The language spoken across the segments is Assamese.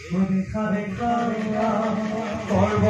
দেখা দেখা করব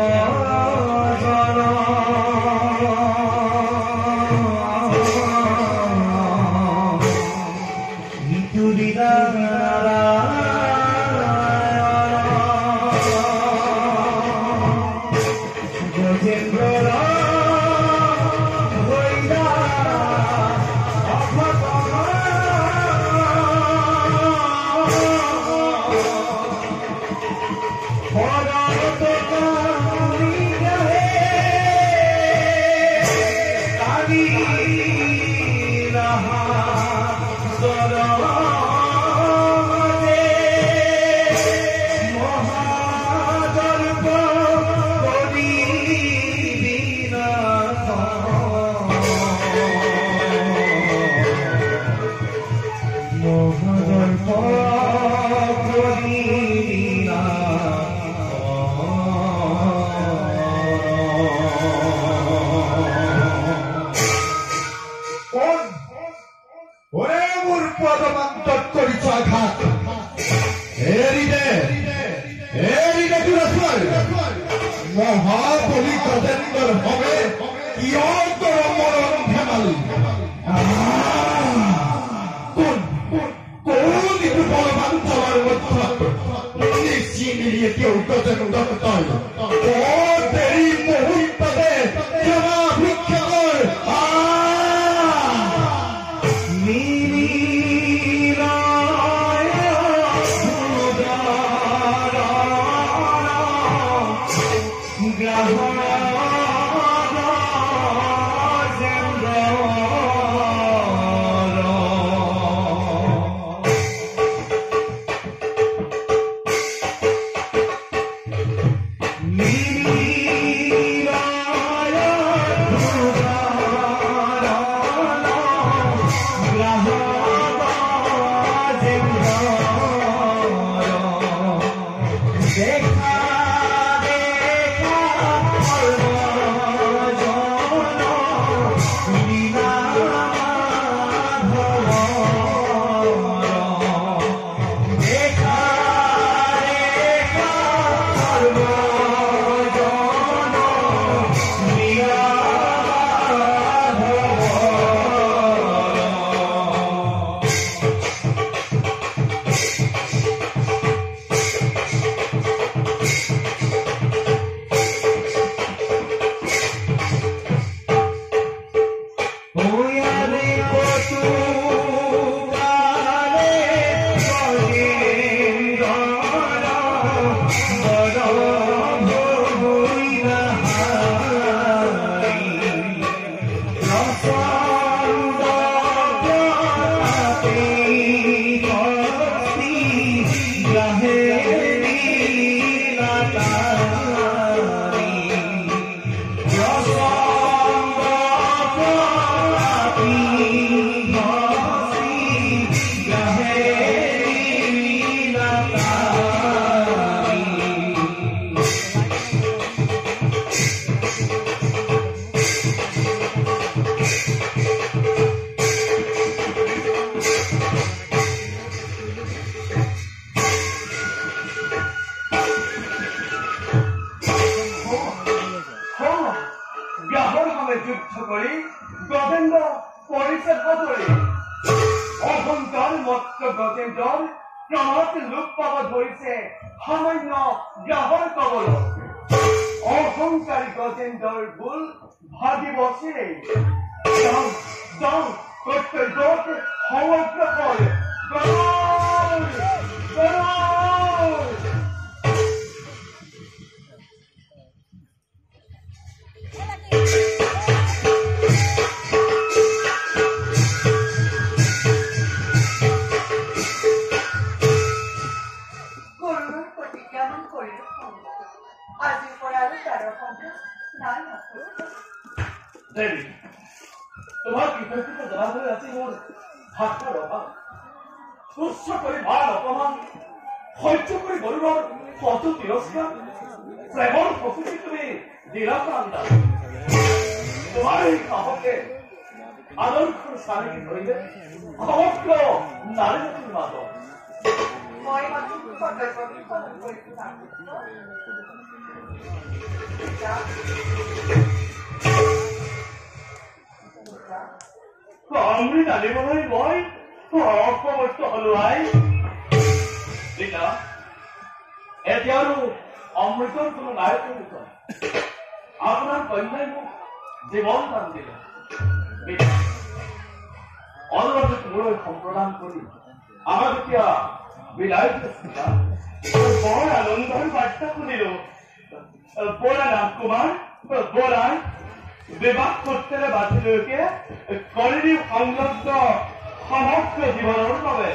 মহাবলী গজেন্দ্র হবে কিয় তোর মরণ ধেমালি কোন ইটো বলবান চলার মধ্যে নিশ্চি মিলিয়ে কেউ গজেন্দ্র তয় ও দেরি মুহূর্ততে ক্ষমা ভিক্ষা কর আমি জানিব মই অসমৰ্থ হলো আই পিতা এতিয়া আৰু অমৃতৰ কোনো নাই আপোনাৰ কন্যাই মোক জীৱন দান দিলে অনুৰাধক মোৰ সম্প্ৰদান কৰি আমাৰ এতিয়া বিলাই বৰ আনন্দৰ বাৰ্তা শুনিলো বৰা ৰাজকুমাৰ বৰা বিবাহ সূত্ৰে বাছিলৈকে কৰি সংলগ্ন সমগ্ৰ জীৱনৰ বাবে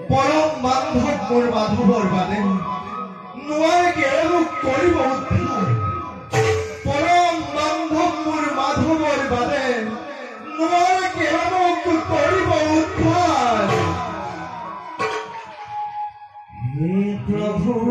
পৰম বান্ধৱ মোৰ মাধৱৰ বাদে নোৱাৰে কেৱল কৰিব উদ্ধাৰ পৰম বান্ধৱ মোৰ মাধৱৰ বাদে নোৱাৰে কেৱল কৰিব উদ্ধাৰ হে প্ৰভু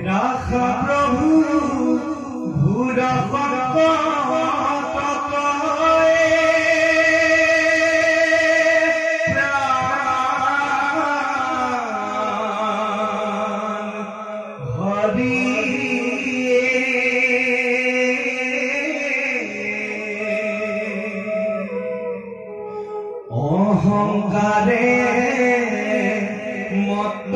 ৰাখা প্ৰভু ভূৰা অহংকাৰে মত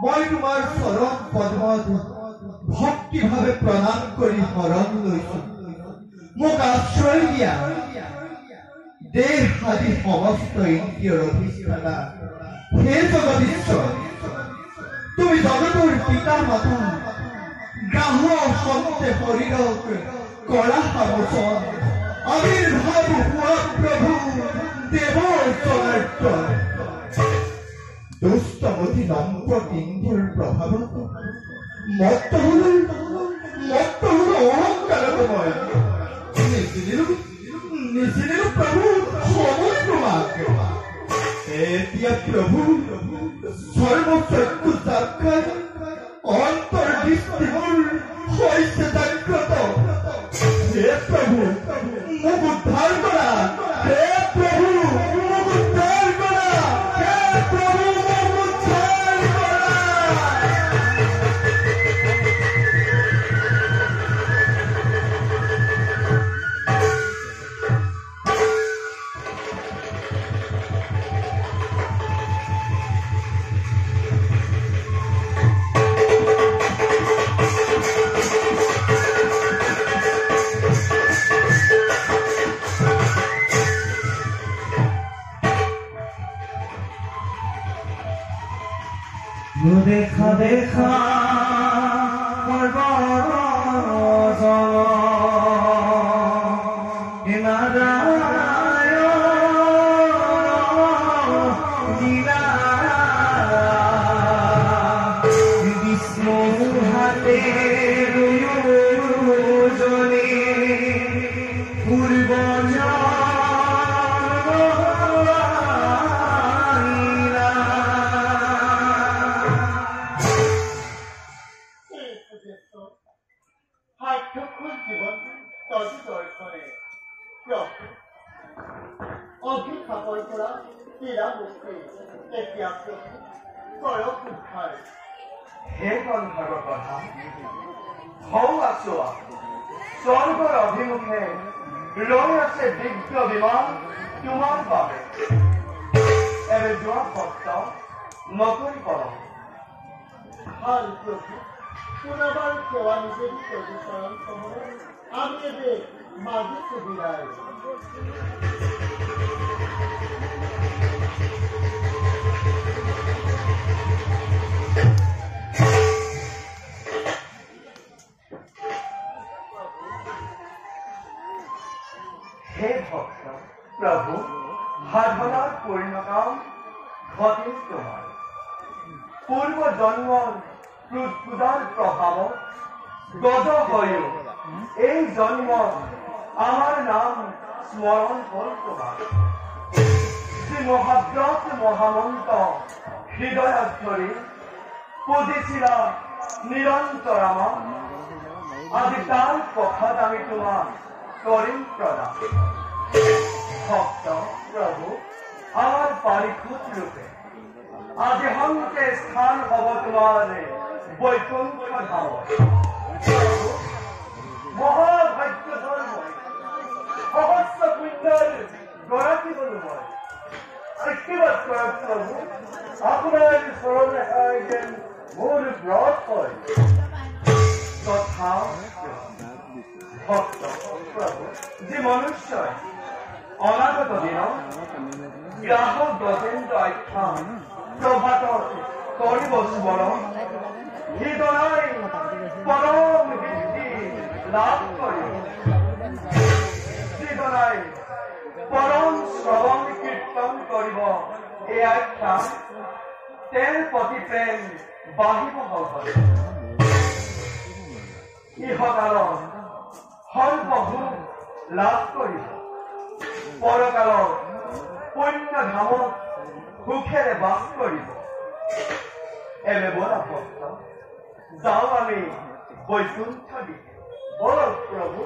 মই তোমাৰ চৰণ পদ্মত ভক্তি ভাৱে প্ৰণাম কৰি শৰণ লৈছো মোক আশ্ৰয় দিয়া দেহ আদি সমস্ত ইন্দ্ৰিয়ৰ অধিষ্ঠাতা হে জগদীশ্বৰ, তুমি জগতৰ পিতা মাতা, গ্ৰাহ সন্তে শৰীৰক কৰা সামোচন, আবিৰ্ভাৱ হোৱা প্ৰভু দেৱৰ জনাৰ্দন। দুষ্টমতি নম্ৰতিন্ধৰ প্ৰভাৱত মত্ত হলো অহংকাৰত মই নিচিনিলো প্ৰভু সময় তোমাক। এতিয়া প্ৰভু সৰ্বচক্ষু সাক্ষাৎ অন্তৰ্দৃষ্টিবোৰ হৈছে জাগ্ৰত। হে প্ৰভু মোক উদ্ধাৰ কৰা, হে প্ৰভু মোক উদ্ধাৰ কৰা, হে প্ৰভু মোক উদ্ধাৰ কৰা। দেখা দেখা বিষ্ণু হাতে জনে পূৰ্ব স্বৰ্গৰ অভিমুখে ৰৈ আছে দিব্য বিমান তোমাৰ বাবে। এবে যোৱা ভক্ত নতুন কৰক। ভাল প্ৰভু, পুনৰ্বাৰ সেবা নিজেৰ প্ৰতিসৰণ সময় আমি এদেৰ মাঝে সুবিধায় হে ভক্ত প্ৰভু, সাধনাৰ পূৰ্ণকাম ঘটিল তোমাৰ। পূৰ্ব জন্মৰ ক্ৰোধৰ প্ৰভাৱত গজ হৈও এই জন্মত আমাৰ নাম স্মৰণ হ'ল তোমাৰ। শ্ৰী মহাব্ৰত মহামন্ত হৃদয়ত ধৰি পুজিছিলা নিৰন্তৰ আমাক। আজি তাৰ কথাত আমি তোমাক কৰিম প্ৰদান। ভক্ত প্ৰভু, আমাৰ পাৰিষদ ৰূপে আজি সংতে স্থান হ'ব তোমাৰ বৈকুণ্ঠ ধামত। মহাভাগ্যধৰ মই, সহস্ৰ পুণ্যৰ গৰাকী হলো মই। আশীৰ্বাদ কৰক প্ৰভু, আপোনাৰ চৰণ ৰেখাই যেন মোৰ ব্ৰত হয়। তথা ভক্ত প্ৰভু, যি মনুষ্যই অনাগত দিনত গ্ৰাহক গজেন্দ্ৰ আখ্যা প্ৰভাতত কৰিব স্মৰণ, হৃদয় পৰম সিদ্ধি লাভ কৰিব। হৃদয় পৰম শ্ৰৱণ কীৰ্তন কৰিব এই আখ্যা, তেওঁৰ প্ৰতি প্ৰেম বাঢ়িব সঘনে। ইহকালত সৰ্বভূত লাভ কৰিব, পৰকালত পুণ্য ধামত সুখেৰে বাস কৰিব। এবে বলা ভক্ত, যাওঁ আমি বৈকুণ্ঠ দিশে। বলক প্ৰভু।